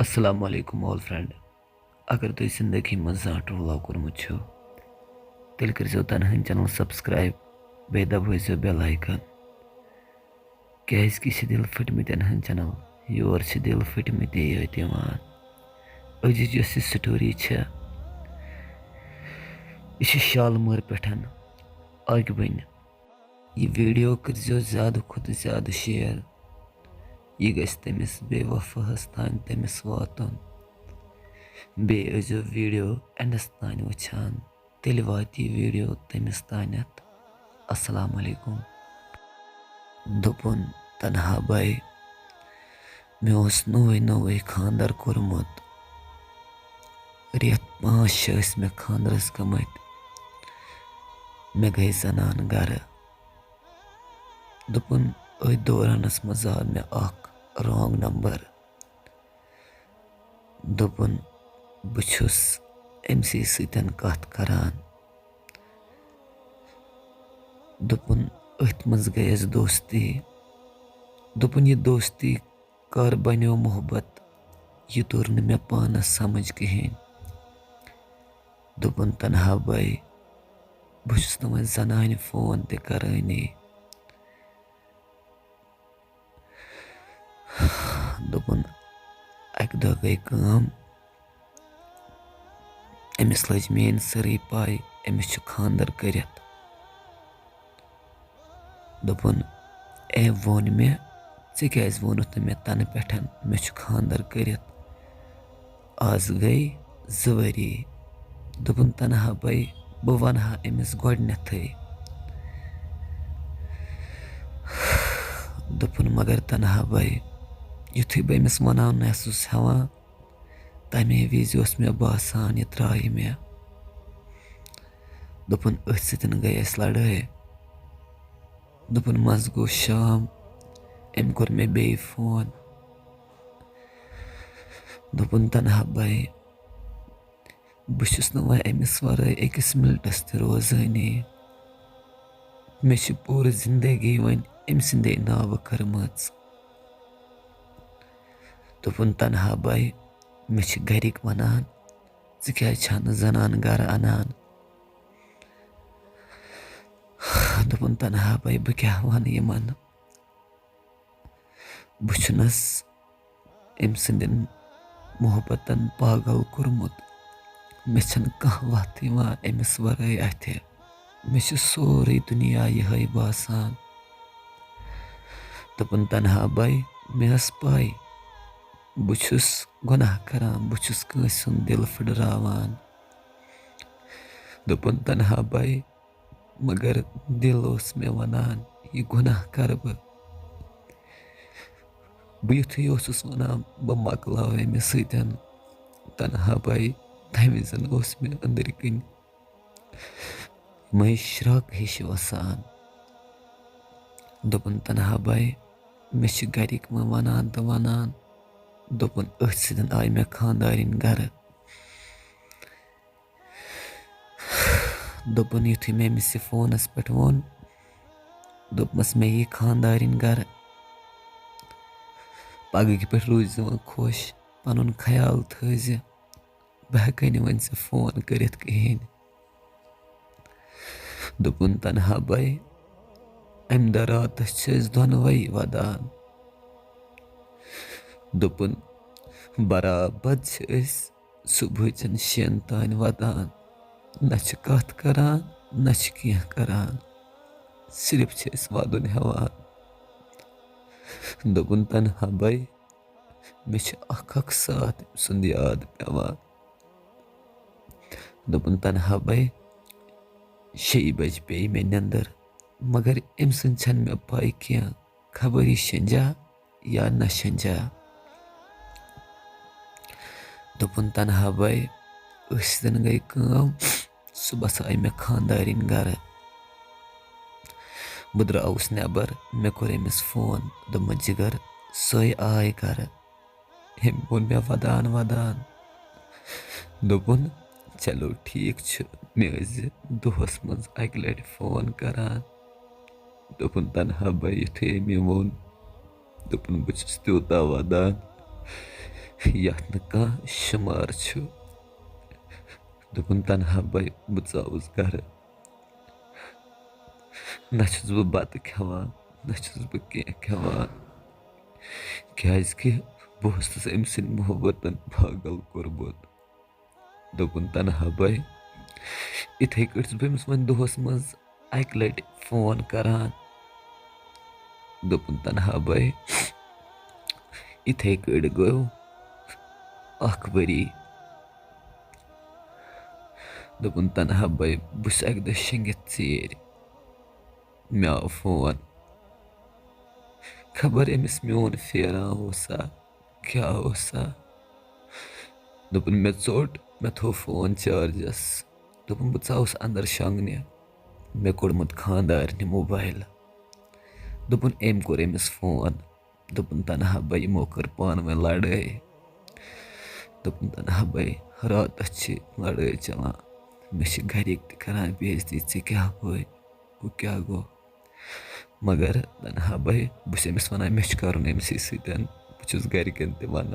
Assalamu alaikum all friend. अगर तुम जिंदगी में जहाँ ट्रोल कोर्मुत छो तेल करो तनहा चैनल सब्सक्राइब बे दबाइजो बेल आइकन क्या दिल फटमत चैनल योर दिल फटमत यत अजिज स्टोरी यह शालमार पे अकबन यह वीडियो करो ज़्यादा खुद ज़्यादा शेयर यह गस तमिस बेवफाहस तान तमिस वातन बेजो वीडियो एंडस तान वचान तेल वात वीडियो तमिस तानत अस्सलाम वालेकुम दोपन तनहा भाई मे नवे नवे खानदार कोरमुत रेत 5-6 मे खानदरस गमत मे गई जनान गर दोपन अ दौरानस मज आव मे रॉन्ग नंबर दोपन बुछुस एमसी सतन कत करान दोपन अथ मज गयस दोस्ती दोपन यह दोस्ती कर बनो मोहब्बत यह तोर न मे पानस समझ कहें दोपन तनहा भाई बुछुस न वन जनान फोन ते करानी दोपन अक दह गई काम अमिस लज मेन सरी पाई अमिस खानदर करित दोपन ए वोन मे क्या वोनुत मे तन पे मे खानदर करित आज गई 2 वरी दोपन तनहा भाई बह वनहा अमिस गोडनेथ दोपन मगर तनहा भाई युथु बह अमिस वनान हेवान तमे विज मे बासान यह त्राय मे दोपन अथ सतन गई अस लड़ाई दोपन मज गो शाम अम कोर मे बे फोन दोपन तनहा भाई बुछुस न वन अमिस वराई अकिस मिनटस ते रोजानी मे पूरी जिंदगी वन अम सिंदे नाव करमच दोपन तनहा भाई मे गरिक वनान क्या जनान गर अनान दोपन तनहा भाई बह क्या वन यमन बुछुनस अम सिंदन मोहब्बतन पागल कोरमुत मे कह वत अमिस वराई अथ मे सोरे दुनिया यह बासान दोपन तनहा भाई मे पाई बुछुस गुनाह करान बुछुस कंस दिल फुडरावान दोपन तनहा भाई मगर दिल मे वनान यह गुनाह कर बह युथु वनान बह मकलाव अमिस सतन तनहा भाई तम विजन मे अंदर कन मे श्रक हिश वसान दोपन तनहा भाई मे गरिक वनान तो वनान दोपन अथ सतन आय मे खानदारिन गर दोपन युथु मे अमिस फोनस पे वोन दोपमस मे यह खानदारिन गर पगह पे रूज खुश पन ख्याल थज बह हेक वन से फोन करित कहें दोपन तनहा भाई अम दह रातस दोनवे वदान दोपन बराबर सुबह 6 तान वदान न कत करान न कह करान सिर्फ वदन हेवान दोपन तनहा भाई मे अख साथ सुंद याद पेवान दोपन तनहा भाई 6 बज पे मे नंदर मगर अम सन मे पाई क्या खबर यह शंजा या न शंजा दोपन तनहा भाई अन गई काम सुबह आय मे खानदारिन गर बह द्रावस नबर मे कोर अमिस फोन दोपन जिगर सो आय गर अम वोन मे वदान वदान दोपन चलो ठीक मे दोहस मज अक लट फोन करान दोपन तनहा भाई युथे अमे वोन दोपन बह तूता वदान यथ न कह शुमार छु दोपन तनहा भाई बह आउस घर न छुस बह बत खेवान न छुस बह कह खेवान क्या बह अम सन मोहब्बतन पागल कोरमुत दोपन तनहा भाई इथे कट बह वन दोहस मज अक लट फोन करान दोपन तनहा भाई इथे कट गो अख वरी दोपन तनहा भाई बस अक दह शंगित चीर मे आव फोन खबर अमिस मोन फेरान ओसा क्या ओसा दोपन मे चोट मे थो फोन चार्जस दोपन बह आउस अंदर शंगने मे कोड़मुत खानदारनि मोबाइल दोपन अम कोर अमिस फोन दोपन तनहा भाई यमो कर पान वन लड़ाई दोपन तनहा भाई रात लड़ाई चलान मे घरिक तरान बेइज्जती ऐ क्या गो वो क्या गो मगर तनहा भाई बस अमिस वन मे कर अमसी सतन बस घरिकन वन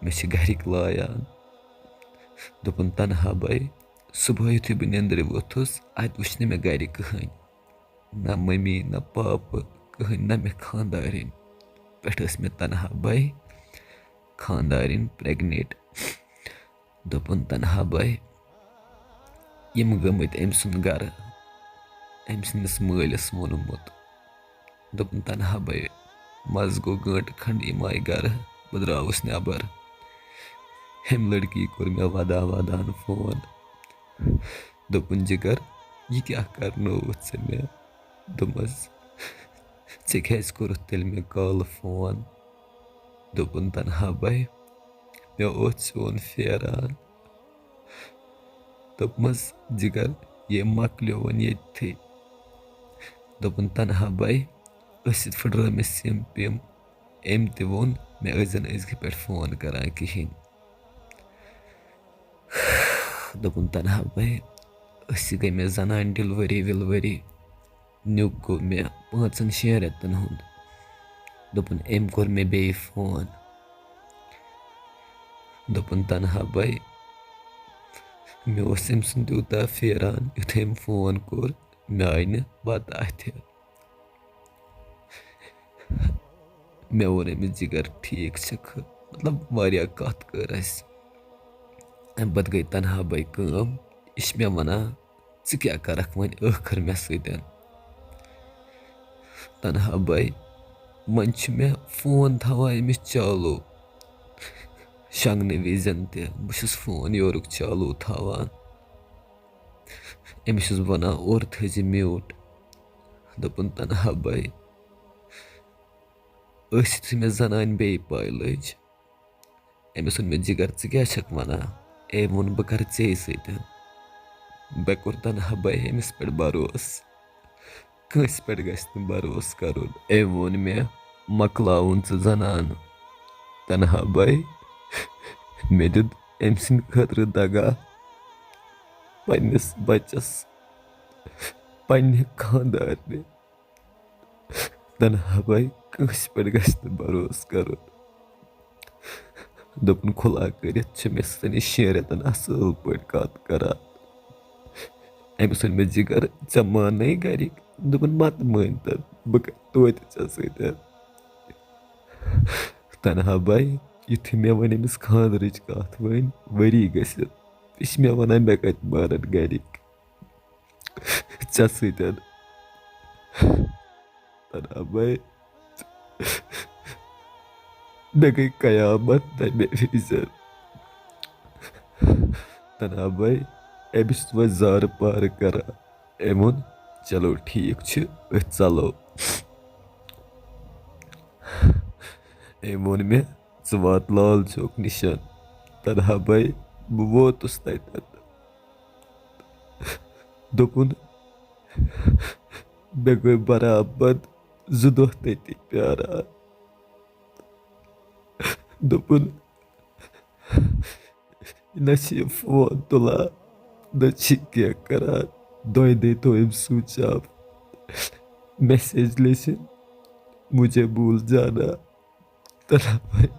मे घरिक लायान दोपन तनहा भाई सुबह युथ बह निंद्र वोथुस अत वुच मे घर कहन ना मम्मी ना पाप कहन ना मे खानदारिन पे मे तनहा भाई खानदारिन प्रेगनेंट दोपन तनहा भाई यम गमत अम सुन गर अम सस मालिस वोनमुत दोपन तनहा भाई मज गो गंट खंड यम आय गर बह द्रावस नबर हम लड़की कोर मे वदा वदान फोन दोपन जिगर यह क्या करनोवुत मे दोपस ऐ क्या कोरुत तेल मे कल फोन दोपन तनहा भाई मे ओस चोन फेरान दोपमस जिगर ये मकलो वन ये दोपन तनहा भाई फुटर मे सिम पिम अम तोन मे अजन अजक पे फोन करान कहें दोपन तनहा भाई गई मे जनान डिलवरी विलवरी नुक गो मे 5-6 रेतन हुंद दोपन अम कोर मे बे फोन दोपन तनहा भाई मे ओस अम सुन तूता फेरान युथ अम फोन कोर मे आय न बत अथ मे वोन अमिस जिगर ठीक छख मतलब वारिया कत कर अम पत गई तनहा भाई कम यह मे वना ऐ क्या करक वन आखिर मे सतन तनहा भाई मन मे फोन थवान अमिस चालू शंगने विजन तस फोन योरुक चालू थवान अमिस वन और थज म्यूट दोपन तनहा भाई मे जनान बे पाय लज अमिस वोन मे जिगर ऐ क्या छक वना अम वोन बह कर ऐ सतन बे कोर तनहा भाई अमिस पे भरोस कंस पे गस भरोस कर अम वोन मे मकलाउन ऐ जनान तनहा भाई मे दित अम सद खतर दगा पन्निस बच्चस पन्ने खानदारने तनहा भाई कंस पे गस भरोस कर दोपन खुला कर मे सन 6 रेतन असल पे कत करान अमिस वोन मे जिगर ऐ मान घरिक दोपन मत मान तन बह कर तोत सतन तनहा भाई युथ मे वन अमिस खानदरच कत वन वरी गसित यह मे वन मे कत मानन घरिक ऐ सतन तनहा भाई मे गई कयामत तमे विजन तनहा भाई अमिस वन जार पार कर अम वोन चलो ठीक चलो अम वोन मे वात लाल चौक निशान तनहा भाई बह वोतुस ततन दोपन मे गई बराबर 2 दह तति प्यारान दोपन न फोन तुलान न क्या करान 2 दिन तो अम स्विच ऑफ मैसेज लिखन मुझे भूल जाना तनहा भाई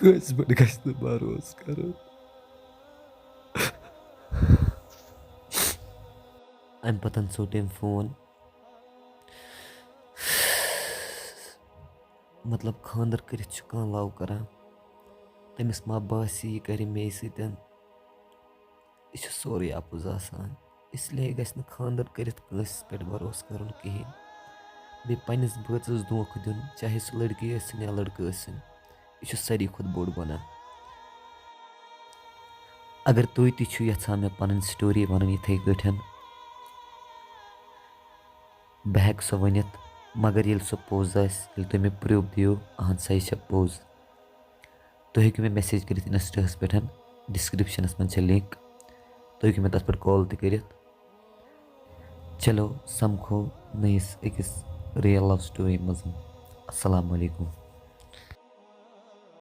Kız bana kaçtı baros karın. I'm patan sotem phone. मतलब खानदर करित छु कान लव करान तमिस मा बासी ये करे मे सतन यह सोरे अपोज आसान इसलिए गस न खानदर करित कंस पे भरोस करन कहीं बे पन्निस बचस धोख दिन चाहे सह लड़की आसिन या लड़का आसिन यह सारी खुद बोड़ बना अगर तुई ति छु यछान मे पन स्टोरी वन इथे कठन बह हेक सो वनित मगर ये सो पोज आल तुम मे प्रूफ दियो अहन सह यह पोज तुम हेकु मे मैसेज कर इंस्टास पे डिस्क्रिप्शनस मन लिंक तुम हेकु मे तथ पे कॉल त चलो समखो नयस अकिस रियल लव स्टोरी मज अस्सलाम वालेकुम।